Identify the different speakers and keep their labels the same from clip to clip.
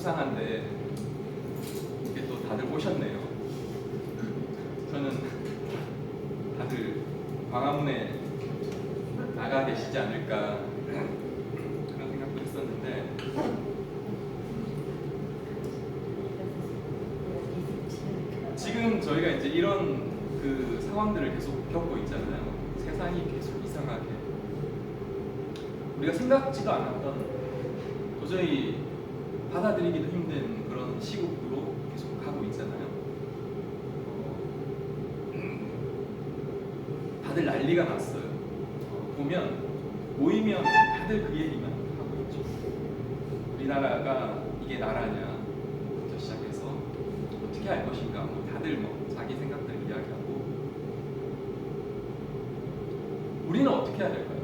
Speaker 1: 수상한데 이게 또 다들 오셨네요. 저는 다들 광화문에 나가 계시지 않을까 그런 생각도 했었는데 지금 저희가 이제 이런 그 상황들을 계속 겪고 있잖아요. 세상이 계속 이상하게 우리가 생각지도 않았던 도저히 받아들이기도 힘든 그런 시국으로 계속 가고 있잖아요. 다들 난리가 났어요. 보면 모이면 다들 그 얘기만 하고 있죠. 우리나라가 이게 나라냐부터 시작해서 어떻게 할 것인가 뭐 다들 뭐 자기 생각들 이야기하고 우리는 어떻게 해야 될까요?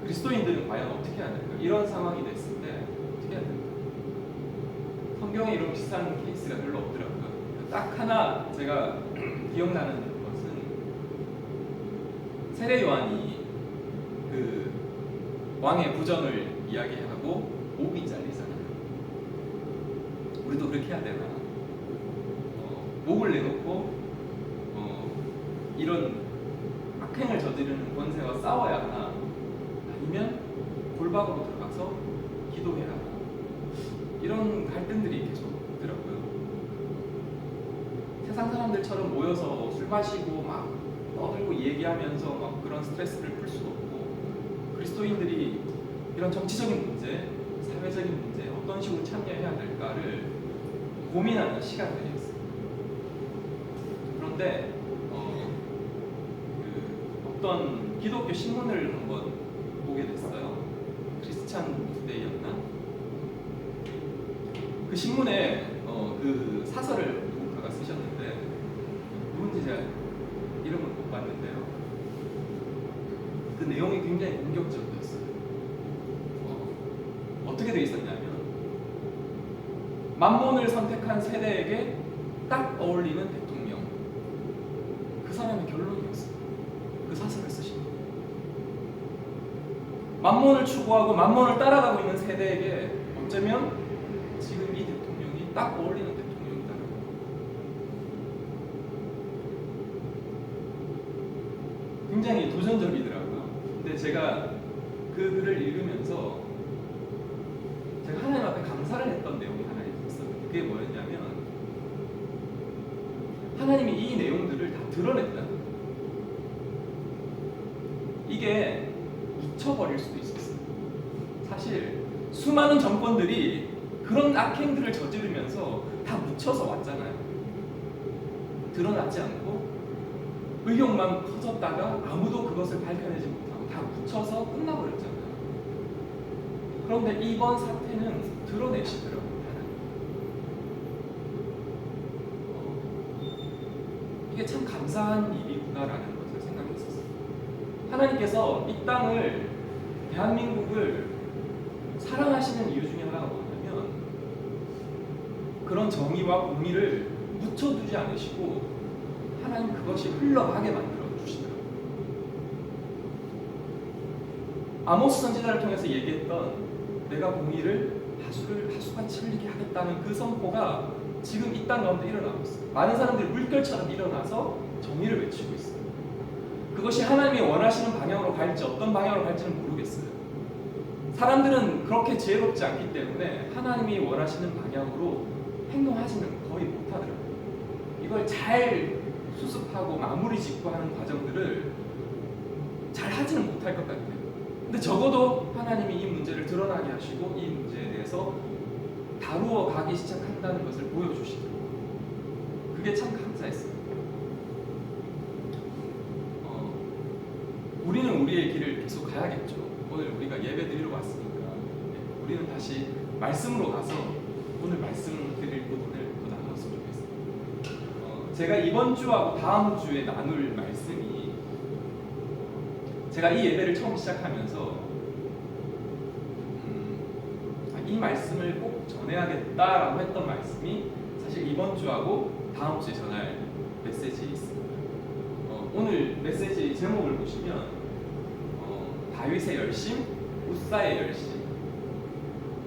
Speaker 1: 그리스도인들은 과연 어떻게 해야 될까요? 이런 상황이 됐을 때 어떻게 해야 될까요? 성경에 이런 비슷한 케이스가 별로 없더라고요. 딱 하나 제가 기억나는 것은 세례 요한이 그 왕의 부전을 이야기하고 목이 잘리잖아요. 우리도 그렇게 해야 되나? 목을 내놓고 이런 악행을 저지르는 권세와 싸워야 하나? 아니면 골방으로 들어가서 기도해야 하나? 이런 갈등들이 계속 있더라고요. 세상 사람들처럼 모여서 술 마시고 막 떠들고 얘기하면서 막 그런 스트레스를 풀 수도 없고 그리스도인들이 이런 정치적인 문제, 사회적인 문제에 어떤 식으로 참여해야 될까를 고민하는 시간들이었어요. 그런데 어떤 기독교 신문을 한번 보게 됐어요. 크리스찬 투데이였나? 그 신문에 그 사설을 누군가가 쓰셨는데 누군지 제가 이름은 못 봤는데요. 그 내용이 굉장히 공격적이었어요. 어떻게 되어 있었냐면 만몬을 선택한 세대에게 딱 어울리는 대통령, 그 사람의 결론이었어요. 그 사설을 쓰신 거예요. 만몬을 추구하고 만몬을 따라가고 있는 세대에게 어쩌면 지금 이 대통령이 딱 어울리는 대통령이다라고. 굉장히 도전적이더라고요. 근데 제가 그 글을 읽으면서 제가 하나님 앞에 감사를 했던 내용이 하나 있었어요. 그게 뭐였냐면 하나님이 이 내용들을 다 드러냈다는 거예요. 이게 묻혀버릴 수도 있었어요. 사실 수많은 정권들이 그런 악행들을 저지르면서 다 묻혀서 왔잖아요. 드러나지 않고 의혹만 커졌다가 아무도 그것을 밝혀내지 못하고 다 묻혀서 끝나버렸잖아요. 그런데 이번 사태는 드러내시더라고요. 이게 참 감사한 일이구나라는 것을 생각했었어요. 하나님께서 이 땅을, 대한민국을 사랑하시는 이유 중에 하나가 뭐냐면 그런 정의와 공의를 묻혀두지 않으시고 하나님 그것이 흘러가게 만들어 주시더라고요. 아모스 선지자를 통해서 얘기했던 내가 공의를 하수같이 흘리게 하겠다는 그 선포가 지금 이 땅 가운데 일어나고 있어요. 많은 사람들이 물결처럼 일어나서 정의를 외치고 있어요. 그것이 하나님이 원하시는 방향으로 갈지 어떤 방향으로 갈지는 모르겠어요. 사람들은 그렇게 지혜롭지 않기 때문에 하나님이 원하시는 방향으로 행동하지는 거의 못하더라고요. 이걸 잘 수습하고 마무리 짓고 하는 과정들을 잘 하지는 못할 것 같아요. 근데 적어도 하나님이 이 문제를 드러나게 하시고 이 문제에 대해서 다루어 가기 시작한다는 것을 보여주시더라고요. 그게 참 감사했어요. 우리는 우리의 길을 계속 가야겠죠. 오늘 우리가 예배 드리러 왔으니까 우리는 다시 말씀으로 가서 오늘 말씀을 드릴 부분을 더 나눴으면 좋겠어요. 제가 이번 주하고 다음 주에 나눌 말씀이 제가 이 예배를 처음 시작하면서 이 말씀을 꼭 전해야겠다라고 했던 말씀이 사실 이번 주하고 다음 주에 전할 메시지에 있습니다. 오늘 메시지 제목을 보시면 다윗의 열심, 우사의 열심.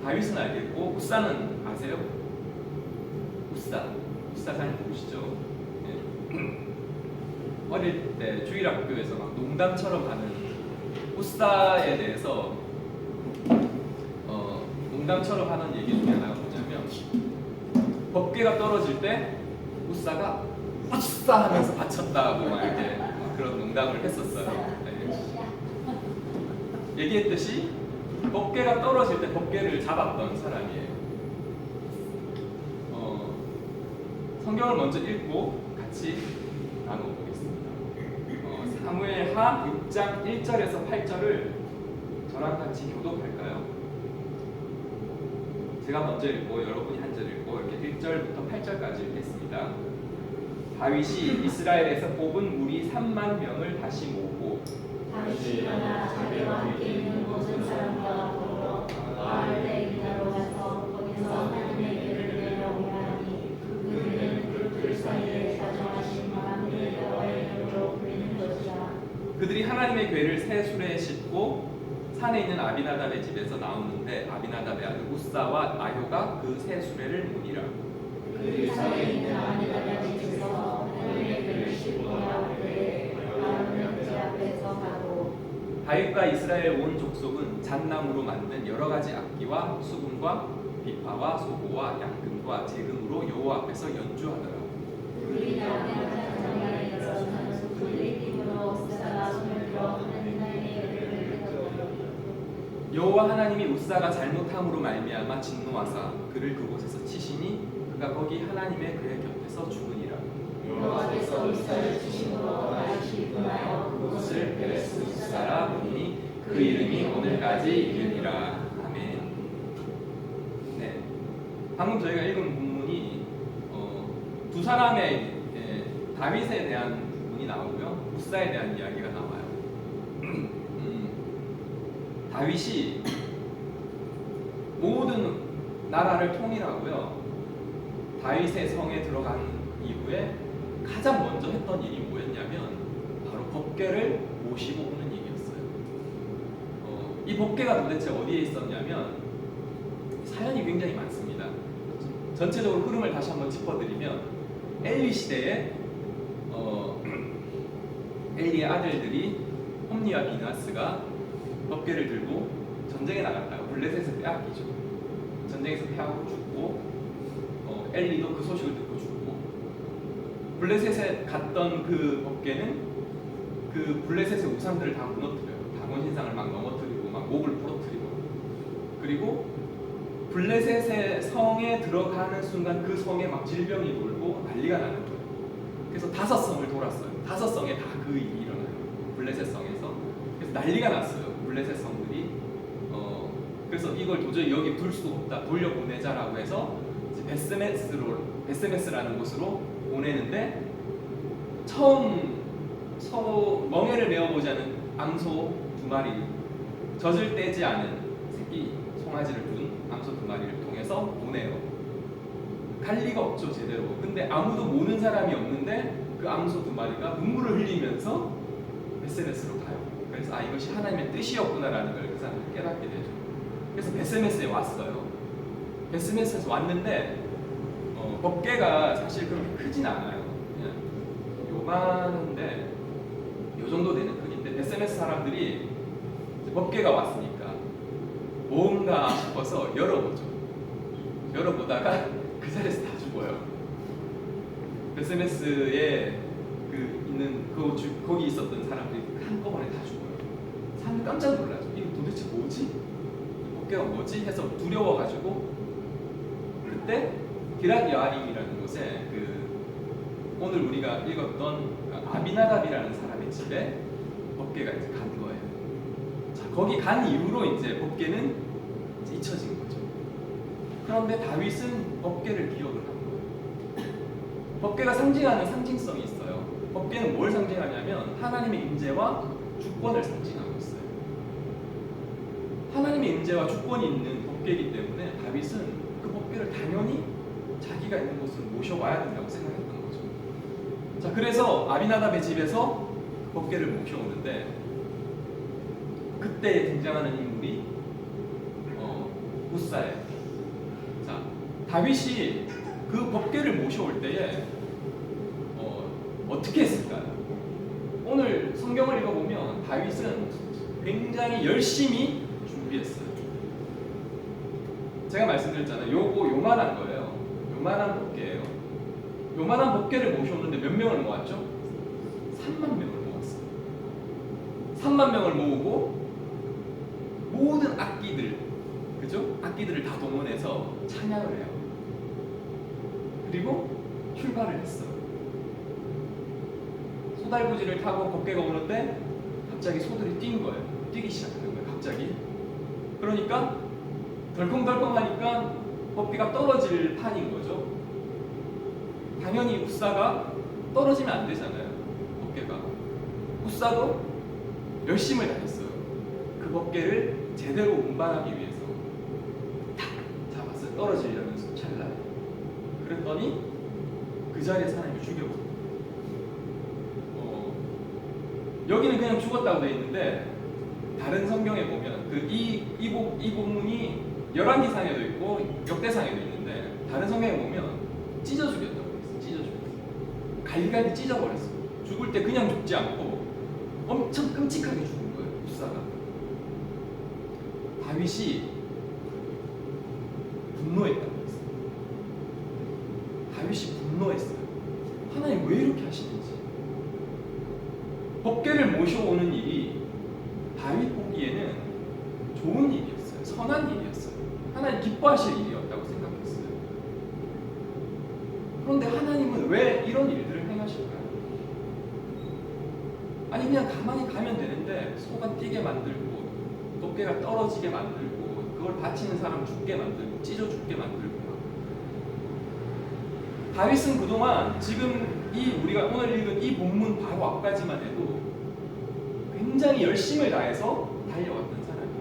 Speaker 1: 다윗은 알겠고 우사는 아세요? 우사 잘 모르시죠? 네. 어릴 때 주일학교에서 막 농담처럼 하는 우사에 대해서 농담처럼 하는 얘기 중에 하나가 뭐냐면 법궤가 떨어질 때 우사가 우싸 하면서 받쳤다고 막 이렇게 그런 농담을 했었어요. 네. 얘기했듯이 법궤가 떨어질 때 법궤를 잡았던 사람이에요. 성경을 먼저 읽고 같이 나눠보겠습니다. 사무엘하 6장 1절에서 8절을 저랑 같이 교독할까요? 제가 먼저 읽고 여러분이 한 절 읽고 이렇게 1절부터 8절까지 읽겠습니다. 다윗이 이스라엘에서 뽑은 무리 3만 명을 다시 모으고
Speaker 2: 다윗이 일어나 자기와 함께 있는 모든 사람과 더불어 마을에 이나로 가서 거기서 하나님의 길을 내려오게 하니 그들은 그 들 사이에 다정하신 하나님의 여호와의 이름으로 불리는 것이라.
Speaker 1: 그들이 하나님의 궤를 새 수레에 싣고 산에 있는 아비나답의 집에서 나오는데 아비나답의 아들 우사와 아효가 그 새 수레를 모니라.
Speaker 2: 그들 사이에 있는 아비나답의 집에서 하나님의 궤를 싣고 나올 때에 아론은 그 앞에서 가고
Speaker 1: 다윗과 이스라엘 온 족속은 잣나무로 만든 여러 가지 악기와 수금과 비파와 소고와 양금과 제금으로 여호와 앞에서 연주하더라.
Speaker 2: 그들이 나오는 장막에 일어서는 그들의 힘으로 우사가 손을 들어 하나님의 궤를 펴더라.
Speaker 1: 여호와 하나님이 우사가 잘못함으로 말미암아 진노하사 그를 그곳에서 치시니 그가 거기 하나님의 궤 곁에서 죽으니라.
Speaker 2: 여호와께서 우사를 치심으로 다윗이 분하여
Speaker 1: 그곳을 베레스 우사라 부르니 그 이름이 오늘까지 이르니라. 아멘. 네, 방금 저희가 읽은 본문이 두 사람의 다윗에 대한 부분이 나오고요, 우사에 대한 이야기가 나와요. 다윗이 모든 나라를 통일하고요, 다윗의 성에 들어간 이후에 가장 먼저 했던 일이 뭐였냐면 바로 법궤를 모시고 오는 일이었어요. 이 법궤가 도대체 어디에 있었냐면 사연이 굉장히 많습니다. 전체적으로 흐름을 다시 한번 짚어드리면 엘리 시대에 엘리의 아들들이 홈니와 비나스가 법궤를 들고 전쟁에 나갔다가 블레셋을 빼앗기죠. 전쟁에서 패하고 죽고 엘리도 그 소식을 듣고 죽고, 블레셋에 갔던 그 법궤는 그 블레셋의 우상들을 다 무너뜨려요. 다곤 신상을 막 넘어뜨리고 막 목을 부러뜨리고, 그리고 블레셋의 성에 들어가는 순간 그 성에 막 질병이 돌고 난리가 나는 거예요. 그래서 5성을 돌았어요. 5성에 다 그 일이 일어나요. 블레셋 성에서. 그래서 난리가 났어요. 블레셋 성들이. 그래서 이걸 도저히 여기 둘 수가 없다, 돌려보내자라고 해서 베스메스라는 곳으로 보내는데, 처음 멍에를 메어보자는 암소 2마리, 젖을 떼지 않은 새끼 송아지를 둔 암소 2마리를 통해서 보내요. 갈 리가 없죠, 제대로. 근데 아무도 모는 사람이 없는데 그 암소 2마리가 눈물을 흘리면서 베스메스로 가요. 그래서 이것이 하나님의 뜻이었구나라는 걸 그 사람이 깨닫게 되죠. 그래서 베스메스에 왔어요. 베스메스에서 왔는데 법궤가 사실 그렇게 크진 않아요. 그냥 요만한데 요 정도 되는 크기인데, 베스메스 사람들이 법궤가 왔으니까 뭔가 싶어서 열어보죠. 열어보다가 그 자리에서 다 죽어요. 베스메스에 거기 있었던 사람들이 한꺼번에 다 죽어요. 사람들이 깜짝 놀라죠. 이게 도대체 뭐지? 법궤가 뭐지? 해서 두려워가지고, 그때 기랏 여아림이라는 곳에 오늘 우리가 읽었던 아비나답이라는 사람의 집에 법궤가 이제 간 거예요. 자, 거기 간 이후로 이제 법궤는 이제 잊혀진 거죠. 그런데 다윗은 법궤를 기억을 한 거예요. 법궤가 상징하는 상징성이 있어요. 법궤는 뭘 상징하냐면 하나님의 임재와 주권을 상징하고 있어요. 하나님의 임재와 주권이 있는 법궤이기 때문에 다윗은 그 법궤를 당연히 자기가 있는 곳으로 모셔와야 된다고 생각했던 거죠. 자, 그래서 아비나답의 집에서 그 법궤를 모셔오는데, 그때 등장하는 인물이 우사예요. 자, 다윗이 그 법궤를 모셔올 때에 어떻게 했을까요? 오늘 성경을 읽어보면 다윗은 굉장히 열심히 준비했어요. 제가 말씀드렸잖아요. 요만한 거예요. 요만한 법궤예요. 요만한 법궤를 모셔오는데 몇 명을 모았죠? 3만 명을 모았어요. 3만 명을 모으고 모든 악기들, 그죠? 악기들을 다 동원해서 찬양을 해요. 그리고 출발을 했어요. 소달구지를 타고 법궤가 오는데 갑자기 소들이 뛴 거예요. 뛰기 시작하는 거예요. 갑자기. 그러니까 덜컹덜컹하니까 법궤가 떨어질 판인 거죠. 당연히 우사가 떨어지면 안 되잖아요. 법궤가. 우사도 열심을 다했어요. 그 법궤를 제대로 운반하기 위해서 탁 잡았어요. 떨어지려는 찰나에. 그랬더니 그 자리에서 하나님이 죽여버렸어요. 여기는 그냥 죽었다고 되어 있는데 다른 성경에 보면 이 본문이 열왕기상에도 있고 역대상에도 있는데 다른 성경에 보면 찢어 죽였다고 했어요. 찢어 죽였어요. 갈갈이 찢어버렸어요. 죽을 때 그냥 죽지 않고 엄청 끔찍하게 죽은 거예요. 우사가. 다윗이 분노했다고 했어요. 다윗이 분노했어요. 하나님 왜 이렇게 하시는지. 법궤를 모셔오는 일이 다윗 보기에는 좋은 일이었어요. 선한 일이었어요. 하나님 기뻐하실 일이었다고 생각했어요. 그런데 하나님은 왜 이런 일들을 행하실까요? 아니 그냥 가만히 가면 되는데 소가 뛰게 만들고 법궤가 떨어지게 만들고 그걸 바치는 사람 죽게 만들고 찢어 죽게 만들고. 다윗은 그동안 지금 우리가 오늘 읽은 이 본문 바로 앞까지만 해도 굉장히 열심을 다해서 달려왔던 사람이에요.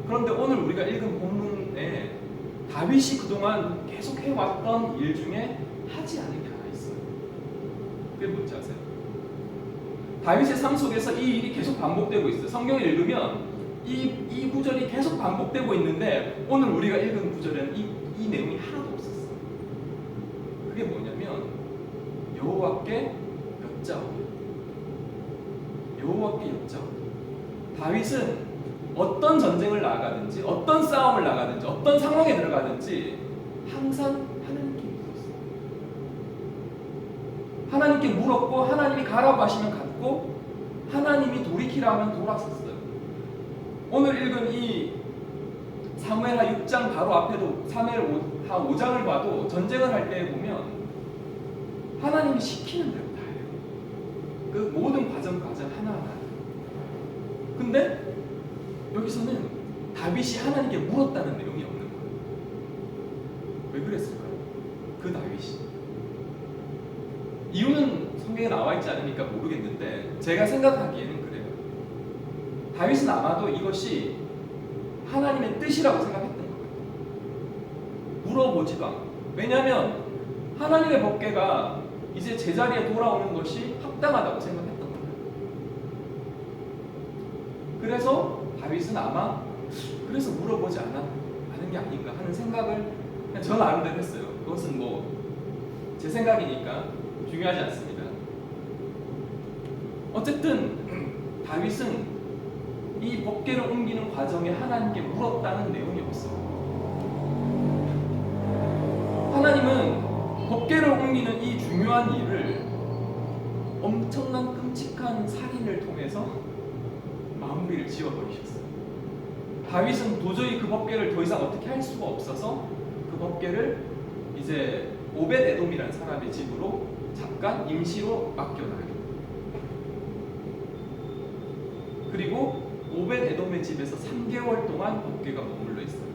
Speaker 1: 그런데 오늘 우리가 읽은 본문에 다윗이 그동안 계속 해왔던 일 중에 하지 않은 게 하나 있어요. 그게 뭔지 아세요? 다윗의 삶 속에서 이 일이 계속 반복되고 있어요. 성경을 읽으면 이 구절이 계속 반복되고 있는데 오늘 우리가 읽은 구절에는 이 내용이 하나도 없었어요. 그게 뭐냐면 여호와께 여짜오니. 여호와께 여짜오니. 다윗은 어떤 전쟁을 나가든지 어떤 싸움을 나가든지 어떤 상황에 들어가든지 항상 하나님께 물었어요. 하나님께 물었고 하나님이 가라고 하시면 갔고 하나님이 돌이키라 하면 돌았었어요. 오늘 읽은 이 사무엘하 6장 바로 앞에도 사무엘하 5장을 봐도 전쟁을 할 때 보면 하나님이 시키는 대로 다 해요. 그 모든 과정 하나하나. 근데 여기서는 다윗이 하나님께 물었다는 내용이 없는 거예요. 왜 그랬을까요? 그 다윗이. 이유는 성경에 나와 있지 않으니까 모르겠는데 제가 생각하기에는 그래요. 다윗은 아마도 이것이 하나님의 뜻이라고 생각했던 거예요. 물어보지도 않고. 왜냐하면 하나님의 법궤가 이제 제자리에 돌아오는 것이 합당하다고 생각했던 거예요. 그래서 다윗은 아마 그래서 물어보지 않은 게 아닌가 하는 생각을 그냥 저 나름대로 했어요. 그것은 뭐 제 생각이니까 중요하지 않습니다. 어쨌든 다윗은 이 법궤를 옮기는 과정에 하나님께 물었다는 내용이 없어요. 하나님은 법궤를 옮기는 이 중요한 일을 엄청난 끔찍한 살인을 통해서 마무리를 지어버리셨어요. 다윗은 도저히 그 법궤를 더 이상 어떻게 할 수가 없어서 그 법궤를 이제 오벳에돔이라는 사람의 집으로 잠깐 임시로 맡겨놔요. 그리고 오벳에돔의 집에서 3개월 동안 법궤가 머물러 있어요.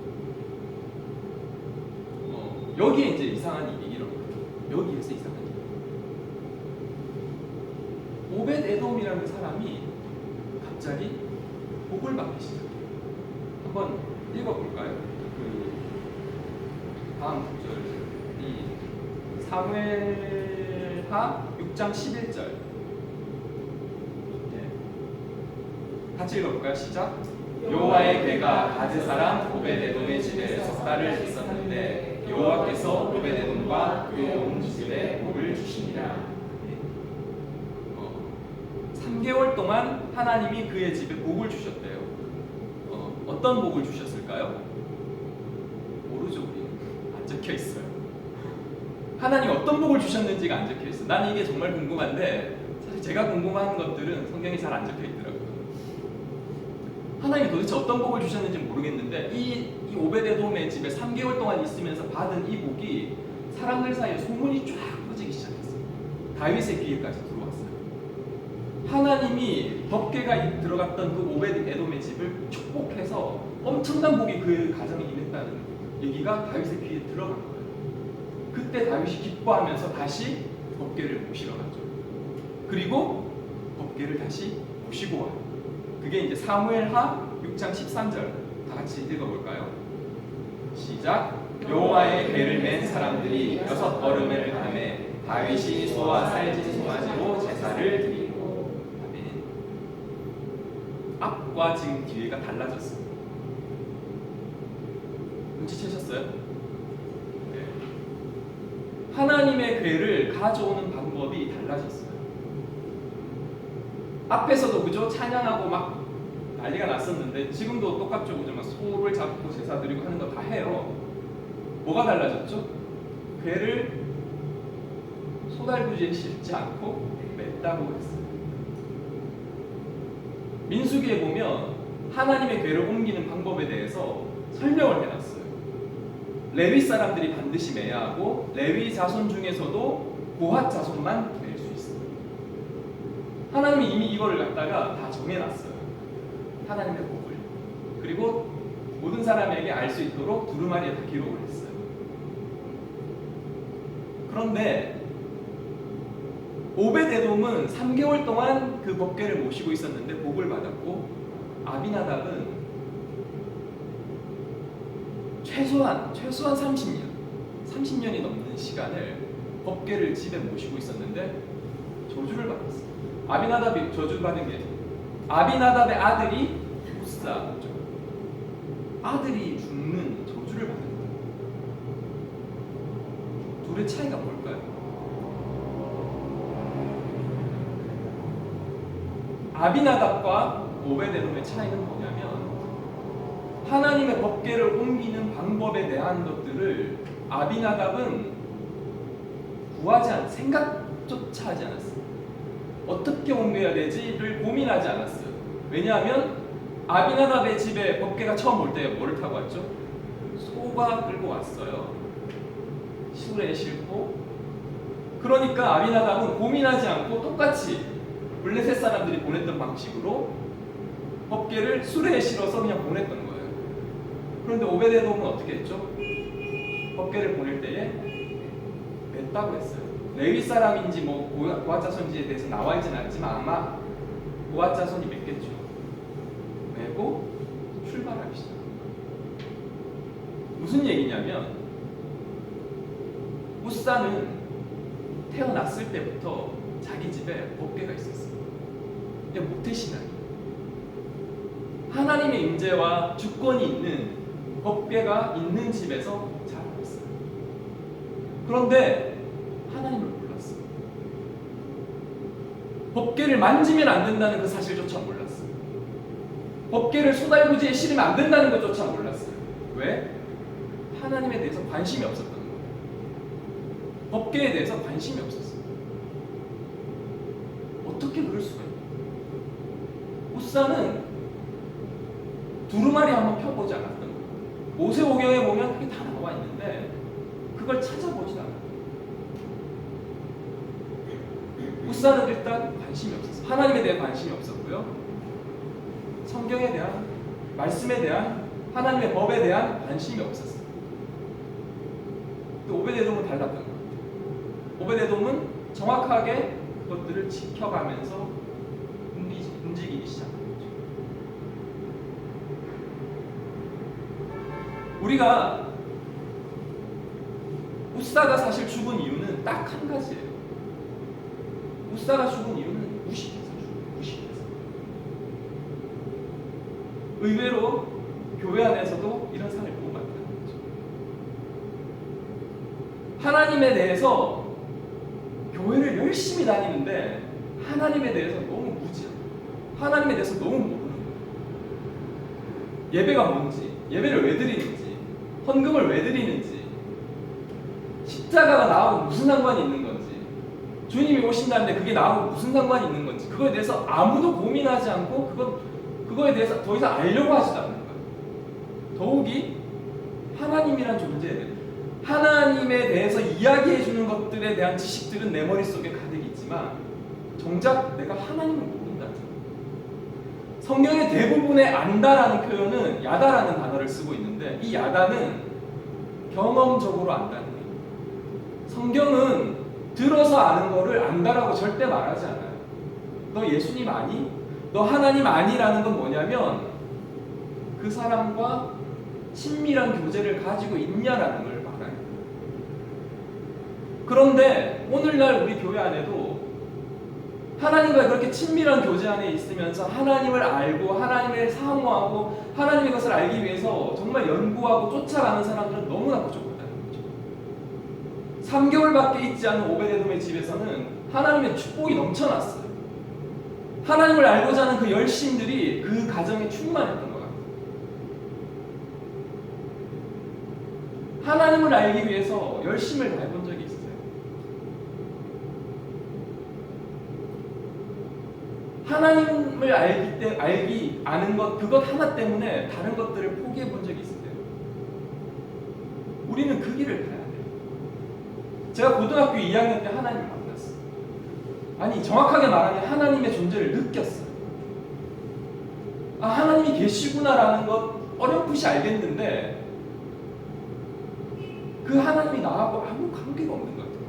Speaker 1: 여기에 이제 이상한 일이 일어나요. 여기에서 이상한 일. 오벳에돔이라는 사람이 갑자기 복을 받기 시작해요. 한번 읽어볼까요? 그 다음 구절이 사무엘하 6장 11절. 같이 읽어볼까요? 시작. 여호와의 괴가 가드 사람 오베데돔의 집에 석 달을 있었는데 여호와께서 오베데돔과 그 온 집에 복을 주시니라. 3개월 동안 하나님이 그의 집에 복을 주셨대요. 어떤 복을 주셨을까요? 모르죠, 우리. 안 적혀 있어요. 하나님 어떤 복을 주셨는지가 안 적혀 있어요. 난 이게 정말 궁금한데 사실 제가 궁금한 것들은 성경에 잘 안 적혀 있더라고요. 하나님이 도대체 어떤 복을 주셨는지 모르겠는데 이 오베데돔의 집에 3개월 동안 있으면서 받은 이 복이 사람들 사이에 소문이 쫙 퍼지기 시작했어요. 다윗의 귀에까지 들어왔어요. 하나님이 덮개가 들어갔던 그 오베데돔의 집을 축복해서 엄청난 복이 그 가정에 임했다는 얘기가 다윗의 귀에 들어간 거예요. 그때 다윗이 기뻐하면서 다시 덮개를 모시러 가죠. 그리고 덮개를 다시 모시고 와요. 그게 이제 사무엘하 6장 13절 다 같이 읽어볼까요? 시작. 여호와의 궤를 맨 사람들이 6걸음을 가매 다윗이 소와 살진 송아지로 제사를 드리고. 아멘. 앞과 지금 뒤에가 달라졌어요. 눈치채셨어요? 네. 하나님의 궤를 가져오는 방법이 달라졌어요. 앞에서도 그죠? 찬양하고 막 난리가 났었는데 지금도 똑같죠, 그죠? 막 소를 잡고 제사 드리고 하는 거 다 해요. 뭐가 달라졌죠? 궤를 소달구지에 싣지 않고 맸다고 했어요. 민수기에 보면 하나님의 궤를 옮기는 방법에 대해서 설명을 해놨어요. 레위 사람들이 반드시 매야 하고 레위 자손 중에서도 고핫 자손만 맬 수 있어요. 하나님이 이미 이거를 갖다가 다 정해놨어요. 하나님의 복을. 그리고 모든 사람에게 알 수 있도록 두루마리에 다 기록을 했어요. 그런데 오베데돔은 3개월 동안 그 법궤를 모시고 있었는데 복을 받았고, 아비나답은 최소한 30년이 넘는 시간을 법궤를 집에 모시고 있었는데 저주를 받았어요. 아비나답이 저주받은 게, 아비나답의 아들이 우사죠. 아들이 죽는 저주를 받은 거예요. 둘의 차이가 뭘까요? 아비나답과 오베데돔의 차이는 뭐냐면, 하나님의 법궤를 옮기는 방법에 대한 것들을 아비나답은 생각조차 하지 않았어요. 어떻게 옮겨야 되지를 고민하지 않았어요. 왜냐하면 아비나답의 집에 법궤가 처음 올 때 뭐를 타고 왔죠? 소가 끌고 왔어요. 수레에 싣고. 그러니까 아비나답은 고민하지 않고 똑같이 블레셋 사람들이 보냈던 방식으로 법궤를 수레에 실어서 그냥 보냈던 거예요. 그런데 오베데돔은 어떻게 했죠? 법궤를 보낼 때에 맸다고 했어요. 레위 사람인지 뭐 고핫 자손인지에 대해서 나와 있지는 않지만 아마 고핫 자손이 맺겠죠. 메고 출발하기 시작. 무슨 얘기냐면, 우사는 태어났을 때부터 자기 집에 법궤가 있었어요. 그냥 모태신앙이. 하나님의 임재와 주권이 있는 법궤가 있는 집에서 자라났어요. 그런데 하나님을 몰랐어요. 법궤를 만지면 안 된다는 그 사실조차 몰랐어요. 법궤를 소달구지에 실으면 안 된다는 것조차 몰랐어요. 왜? 하나님에 대해서 관심이 없었던 거예요. 법궤에 대해서 관심이 없었어요. 어떻게 그럴 수가 있나요? 우사는 두루마리 한번 펴보지 않았던 거예요. 모세오경에 보면 그게 다 나와 있는데 그걸 찾아보지 않아요. 우사는 일단 관심이 없었어요. 하나님에 대한 관심이 없었고요. 성경에 대한, 말씀에 대한, 하나님의 법에 대한 관심이 없었어요. 또 오베데돔은 달랐던 것 같아요. 오베데돔은 정확하게 그것들을 지켜가면서 움직이기 시작한 거죠. 우리가 우사가 사실 죽은 이유는 딱 한 가지예요. 우사가 죽은 이유는 무식해서 죽어요. 무식해서. 의외로 교회 안에서도 이런 사람이 너무 많다는 거죠. 하나님에 대해서 교회를 열심히 다니는데 하나님에 대해서 너무 무지하고 하나님에 대해서 너무 모르는 거예요. 예배가 뭔지, 예배를 왜 드리는지, 헌금을 왜 드리는지, 십자가가 나하고 무슨 상관이 있는 건지, 주님이 오신다는데 그게 나하고 무슨 상관이 있는 건지, 그거에 대해서 아무도 고민하지 않고 그거에 대해서 더 이상 알려고 하지도 않는 거예요. 더욱이 하나님이란 존재, 하나님에 대해서 이야기해 주는 것들에 대한 지식들은 내 머릿속에 가득 있지만 정작 내가 하나님을 모른다는 거예요. 성경의 대부분의 안다라는 표현은 야다라는 단어를 쓰고 있는데 이 야다는 경험적으로 안다는 거예요. 성경은 들어서 아는 거를 안다라고 절대 말하지 않아요. 너 예수님 아니? 너 하나님 아니라는 건 뭐냐면 그 사람과 친밀한 교제를 가지고 있냐라는 걸 말해요. 그런데 오늘날 우리 교회 안에도 하나님과 그렇게 친밀한 교제 안에 있으면서 하나님을 알고 하나님을 사모하고 하나님의 것을 알기 위해서 정말 연구하고 쫓아가는 사람들은 너무나 부족하다는 거죠. 3개월밖에 있지 않은 오베데돔의 집에서는 하나님의 축복이 넘쳐났어요. 하나님을 알고자 하는 그 열심들이 그 가정에 충만했던 것 같아요. 하나님을 알기 위해서 열심을 다해본 적이 있어요. 하나님을 아는 것, 그것 하나 때문에 다른 것들을 포기해 본 적이 있어요. 우리는 그 길을 가야 돼요. 제가 고등학교 2학년 때 하나님을 만났어요. 아니, 정확하게 말하면 하나님의 존재를 느꼈어요. 아, 하나님이 계시구나라는 것 어렴풋이 알겠는데 그 하나님이 나하고 아무 관계가 없는 것 같아요.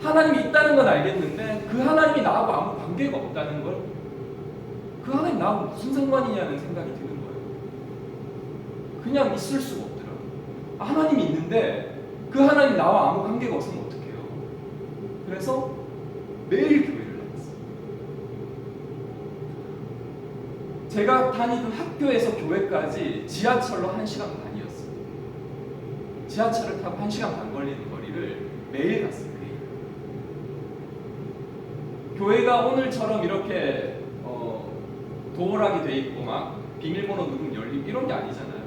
Speaker 1: 하나님이 있다는 건 알겠는데 그 하나님이 나하고 아무 관계가 없다는 걸, 그 하나님 나하고 무슨 상관이냐는 생각이 드는 거예요. 그냥 있을 수가 없더라고요. 하나님이 있는데 그 하나님 나와 아무 관계가 없으면 어떡해요. 그래서 매일 교회를 다녔어요. 제가 다니던 학교에서 교회까지 지하철로 1시간 반이었어요. 지하철을 타고 1시간 반 걸리는 거리를 매일 갔어요. 매일. 교회가 오늘처럼 이렇게 도어락이 돼 있고 막 비밀번호 누르면 열리고 이런 게 아니잖아요.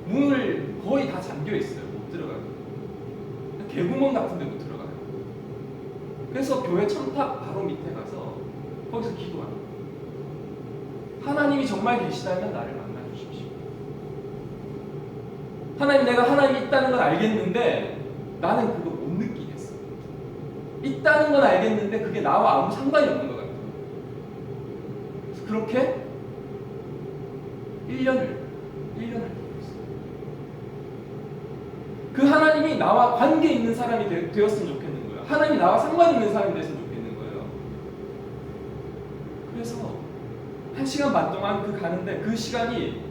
Speaker 1: 문을 거의 다 잠겨 있어요. 못 들어가요. 개구멍 같은 데도 들어가요. 그래서 교회 첨탑 바로 밑에 가서 거기서 기도합니다. 하나님이 정말 계시다면 나를 만나 주십시오. 하나님, 내가 하나님이 있다는 건 알겠는데 나는 그거 못 느끼겠어. 있다는 건 알겠는데 그게 나와 아무 상관이 없는 것 같아요. 그렇게 1년을 보냈어요. 그 하나님이 나와 관계 있는 사람이 되었으면 좋겠는 거예요. 하나님이 나와 상관 있는 사람이 됐으면 좋겠는 거예요. 그래서 1시간 반 동안 가는데 그 시간이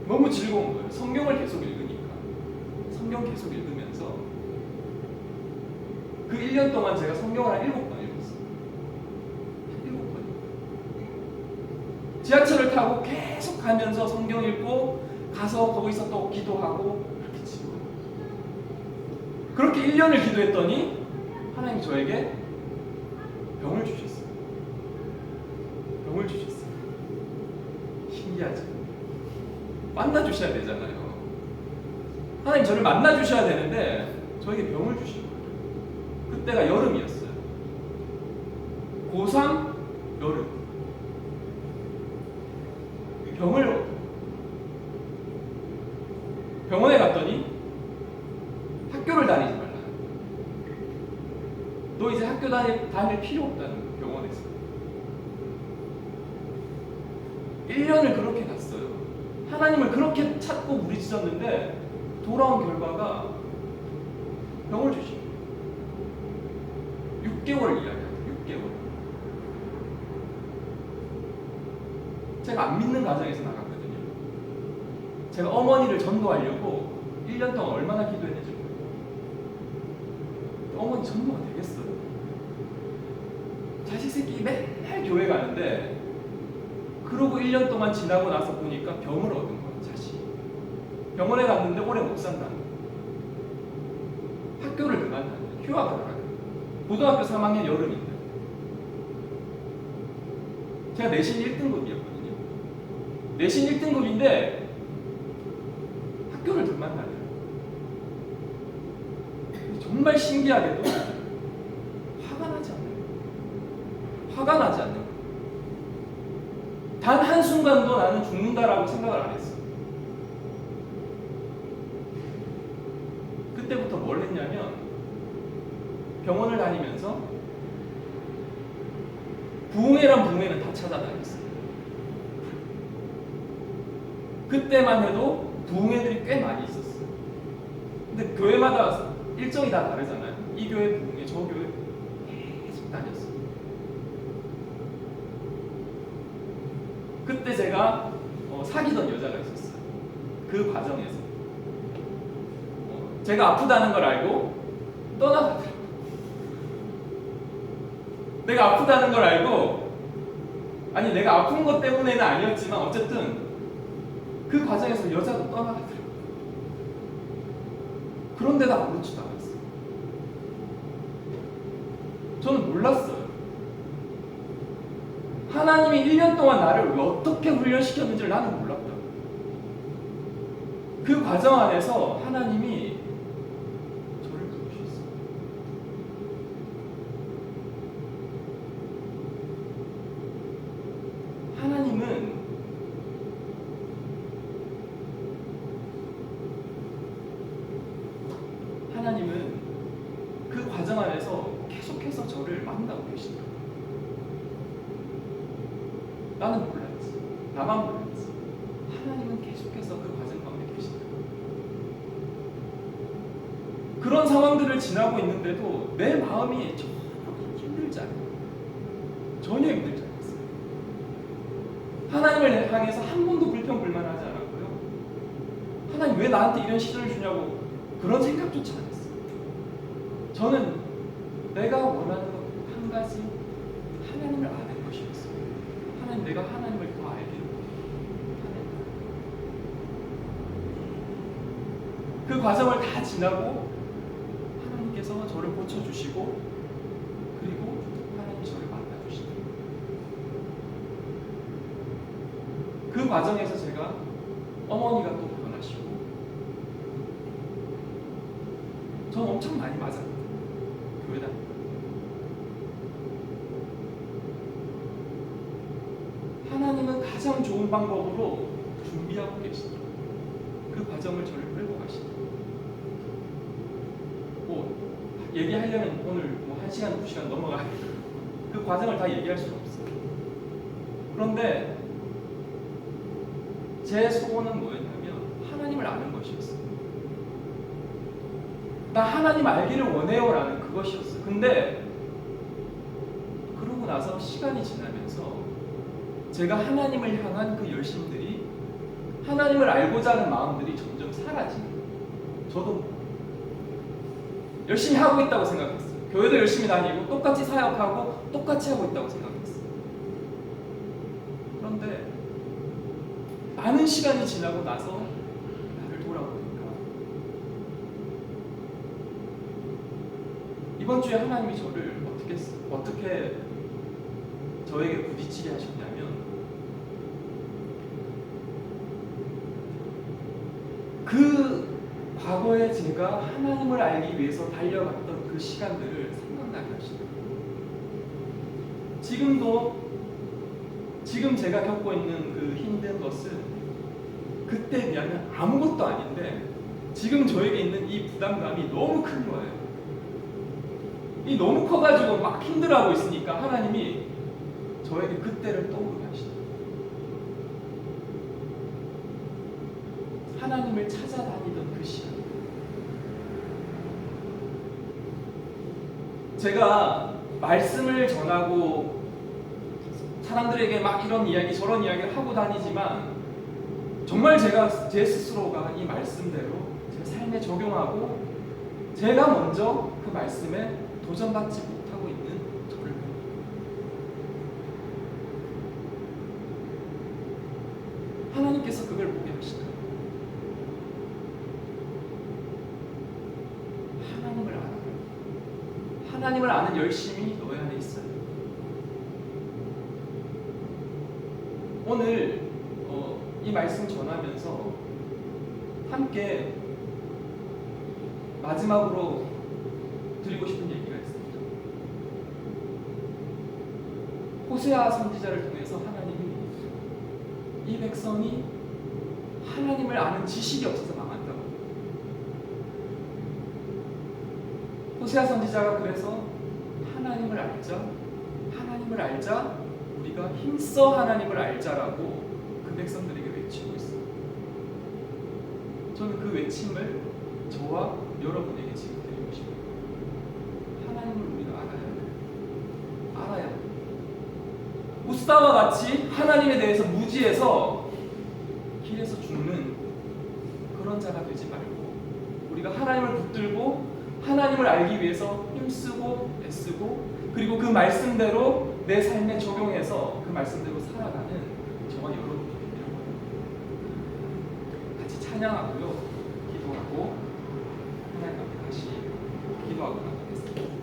Speaker 1: 너무 즐거운 거예요. 성경을 계속 읽으니까. 성경 계속 읽으면서 그 1년 동안 제가 성경을 한 7번 읽었어요. 한 7번. 지하철을 타고 계속 가면서 성경 읽고 가서 거기서 또 기도하고 그렇게 지내요. 그렇게 1년을 기도했더니 하나님이 저에게 병을 주셨어요. 병을 주셨어요. 신기하죠? 만나주셔야 되잖아요. 하나님 저를 만나주셔야 되는데 저에게 병을 주신 거예요. 그때가 여름이었어요. 고3 여름. 병원에 갔더니 학교를 다니지 말라. 너 이제 학교 다닐 필요 없다는 거예요. 병원에서 1년을 그렇게 갔어요. 하나님을 그렇게 찾고 부르짖었는데 돌아온 결과가 병을 주신 거예요. 6개월 이야기예요. 6개월. 제가 안 믿는 가정에서 나갔거든요. 제가 어머니를 전도하려고 1년 동안 얼마나 기도했는지 모르겠어요. 어머니 전도가 되겠어요? 자식 새끼 맨날 교회 가는데 그러고 1년 동안 지나고 나서 보니까 병을 얻은 거야, 자신이. 병원에 갔는데 오래 못 산다는 거야. 학교를 그만하는 거야. 휴학을 하는 거야. 고등학교 3학년 여름인데. 제가 내신 1등급이었거든요. 내신 1등급인데 학교를 그만하는 거야. 정말 신기하게도 화가 나지 않아요. 화가 나지 않는 거예요. 단 한순간도 나는 죽는다라고 생각을 안 했어. 그때부터 뭘 했냐면 병원을 다니면서 부흥회란 부흥회는 다 찾아다녔어요. 그때만 해도 부흥회들이 꽤 많이 있었어요. 근데 교회마다 일정이 다 다르잖아요. 이 교회 부흥회, 저 교회 계속 다녔어요. 그때 제가 사귀던 여자가 있었어요. 그 과정에서 제가 아프다는 걸 알고 떠나가더라고요. 내가 아프다는 걸 알고, 아니 내가 아픈 것 때문에는 아니었지만 어쨌든 그 과정에서 여자도 떠나가더라고요. 그런데 나 아무렇지도 않았어요. 저는 몰랐어요. 하나님이 1년 동안 나를 어떻게 훈련시켰는지를 나는 몰랐다. 그 과정 안에서 하나님이 저를 부르셨어요. 하나님은 그 과정 안에서 계속해서 저를 만나고 계시더라고요. 나는 몰랐지. 나만 몰랐지. 하나님은 계속해서 그 과정 가운데 계시더라고요. 그런 상황들을 지나고 있는데도 내 마음이 전혀 힘들지 않아요. 전혀 힘들지 않았어요. 하나님을 향해서 한 번도 불평불만하지 않았고요. 하나님 왜 나한테 이런 시련을 주냐고 그런 생각조차 안 했어요. 저는 내가 원하는 것 한 가지, 하나님을 아는 것이었어요. 하나님, 내가 하나님을 더 알기를 원해요. 그 과정을 다 지나고 하나님께서 저를 고쳐주시고, 그리고 하나님이 저를 만나주시고, 그 과정에서 제가 어머니가 또 변하시고, 전 엄청 많이 맞았거든요. 교회 다닐 때. 하나님은 가장 좋은 방법으로 준비하고 계시더라고요. 그 과정을 저를 끌고 가시더라고요. 얘기하려면 오늘 1시간, 2시간 넘어가요. 그 과정을 다 얘기할 수는 없어요. 그런데 제 소원은 뭐였냐면 하나님을 아는 것이었어요. 나 하나님 알기를 원해요라는 그것이었어요. 근데 그러고 나서 시간이 지나면서 제가 하나님을 향한 그 열심들이, 하나님을 알고자 하는 마음들이 점점 사라지는 거예요. 저도 열심히 하고 있다고 생각했어요. 교회도 열심히 다니고 똑같이 사역하고 똑같이 하고 있다고 생각했어요. 그런데 많은 시간이 지나고 나서 나를 돌아보니까 이번 주에 하나님이 저를 어떻게 저에게 부딪히게 하셨냐면, 그 과거에 제가 하나님을 알기 위해서 달려갔던 그 시간들을 생각나게 하시더라고요. 지금 제가 겪고 있는 그 힘든 것은 그때에 비하면 아무것도 아닌데, 지금 저에게 있는 이 부담감이 너무 큰 거예요. 이 너무 커가지고 막 힘들어하고 있으니까 하나님이 저에게 그때를 떠오르게 하시더라고요. 하나님을 찾아다니던 그 시간, 제가 말씀을 전하고 사람들에게 막 이런 이야기 저런 이야기를 하고 다니지만, 정말 제가 제 스스로가 이 말씀대로 제 삶에 적용하고 제가 먼저 그 말씀에 도전받지 못하고 있는 저를 무엇일까요? 하나님을 알아요. 하나님을 아는 열심이 너희 안에 있어요. 오늘 이 말씀 전하면서 함께 마지막으로 드리고 싶은 얘기가 있습니다. 호세아 선지자를 통해서 하나님이 이 백성이 하나님을 아는 지식이 없어서 망한다고. 호세아 선지자가 그래서 하나님을 알자 우리가 힘써 하나님을 알자라고 그 백성들에게 외치고 있어요. 저는 그 외침을 저와 여러분에게 지금 드리고 싶어요. 하나님을 우리가 알아야 돼요. 우스다와 같이 하나님에 대해서 무지해서 길에서 죽는 그런 자가 되지 말고 우리가 하나님을 붙들고 하나님을 알기 위해서 힘쓰고 애쓰고 그리고 그 말씀대로 내 삶에 적용해서 그 말씀대로 살아가는 저와 여러분이 되기를 원합니다. 같이 찬양하고요. 기도하고 하나님 앞에 다시 기도하고 나가겠습니다.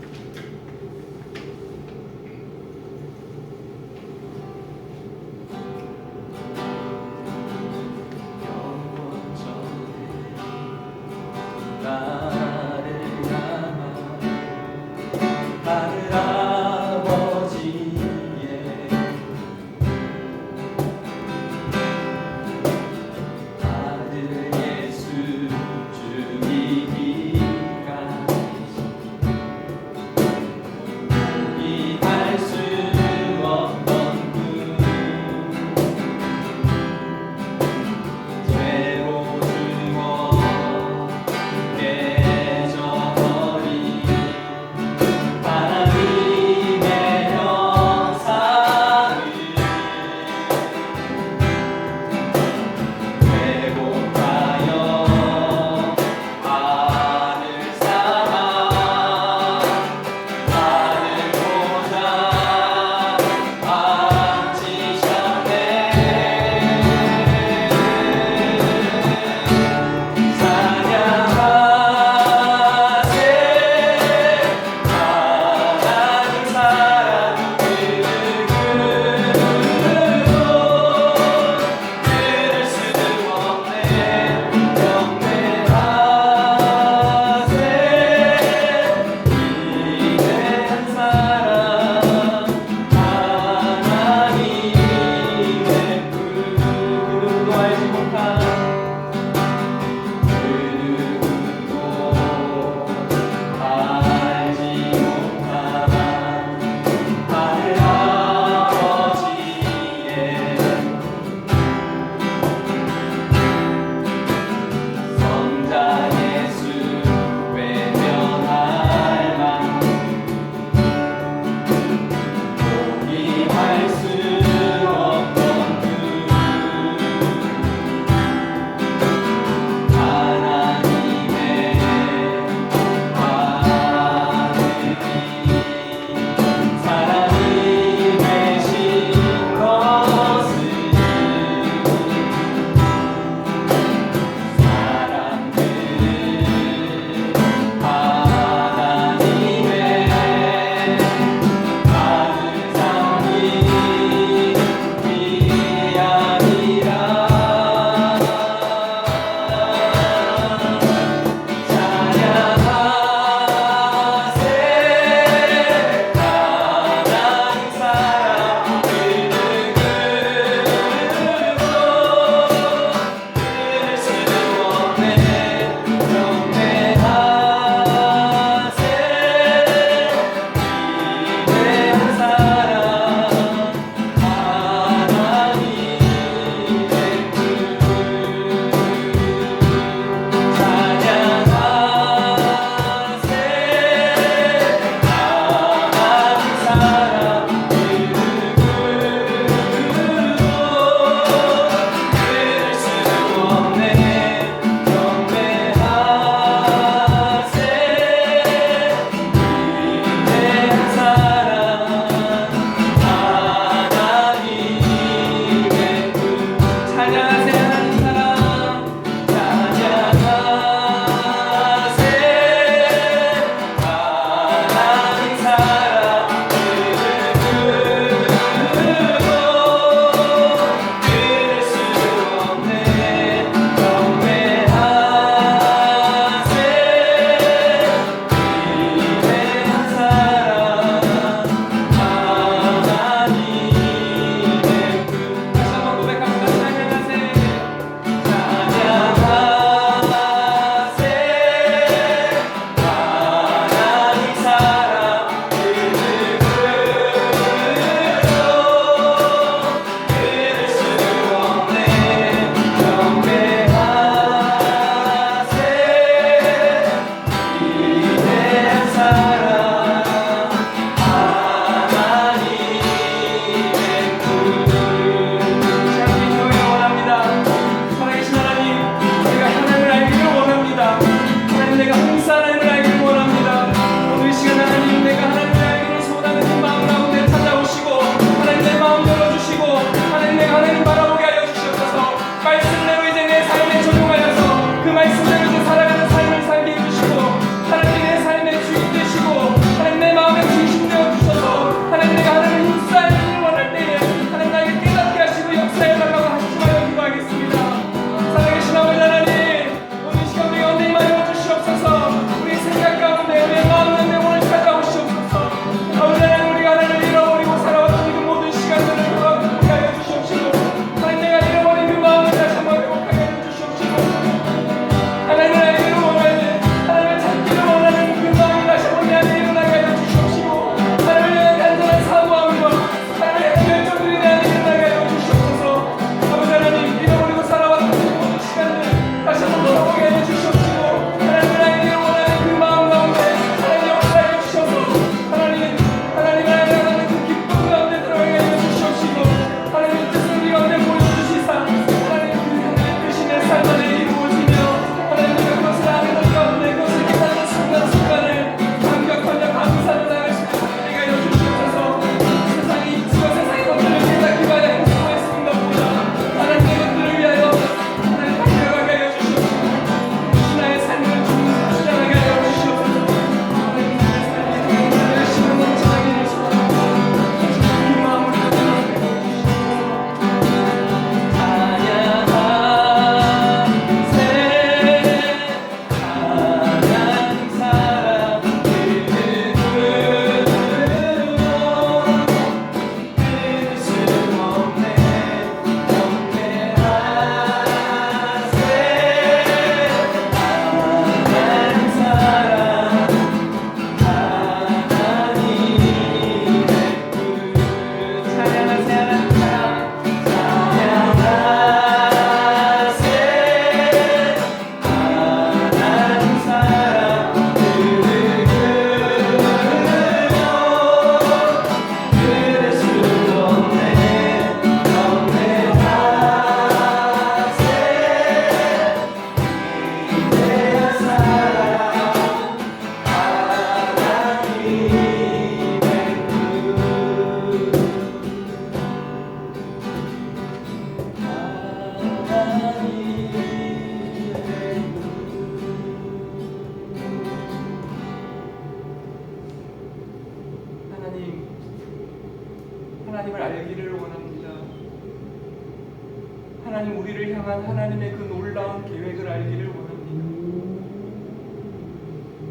Speaker 1: 하나님 우리를 향한 하나님의 그 놀라운 계획을 알기를 원합니다.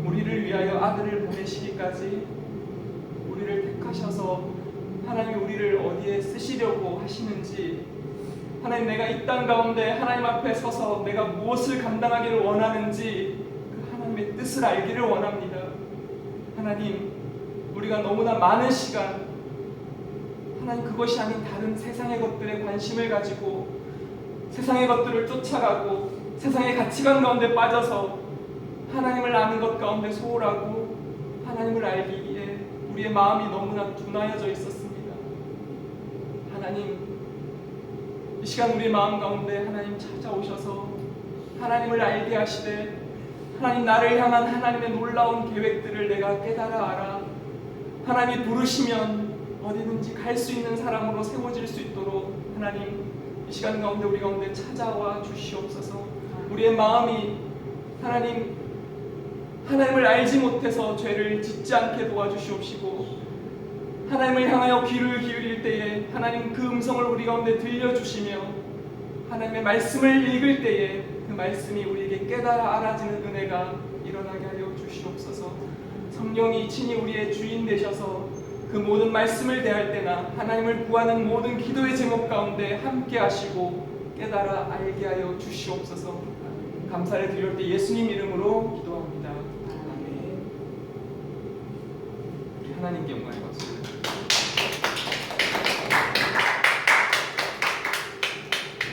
Speaker 1: 우리를 위하여 아들을 보내시기까지 우리를 택하셔서 하나님이 우리를 어디에 쓰시려고 하시는지, 하나님 내가 이 땅 가운데 하나님 앞에 서서 내가 무엇을 감당하기를 원하는지 그 하나님의 뜻을 알기를 원합니다. 하나님, 우리가 너무나 많은 시간 하나님 그것이 아닌 다른 세상의 것들에 관심을 가지고 세상의 것들을 쫓아가고 세상의 가치관 가운데 빠져서 하나님을 아는 것 가운데 소홀하고 하나님을 알기에 우리의 마음이 너무나 둔하여져 있었습니다. 하나님, 이 시간 우리의 마음 가운데 하나님 찾아오셔서 하나님을 알게 하시되 하나님 나를 향한 하나님의 놀라운 계획들을 내가 깨달아 알아 하나님이 부르시면 어디든지 갈 수 있는 사람으로 세워질 수 있도록 하나님 이 시간 가운데 우리 가운데 찾아와 주시옵소서. 우리의 마음이 하나님을 알지 못해서 죄를 짓지 않게 도와주시옵시고, 하나님을 향하여 귀를 기울일 때에 하나님 그 음성을 우리 가운데 들려주시며 하나님의 말씀을 읽을 때에 그 말씀이 우리에게 깨달아 알아지는 은혜가 일어나게 하여 주시옵소서. 성령이 친히 우리의 주인 되셔서 그 모든 말씀을 대할 때나 하나님을 구하는 모든 기도의 제목 가운데 함께 하시고 깨달아 알게 하여 주시옵소서. 감사를 드릴 때 예수님 이름으로 기도합니다. 아멘. 우리 하나님께 영광의 박수.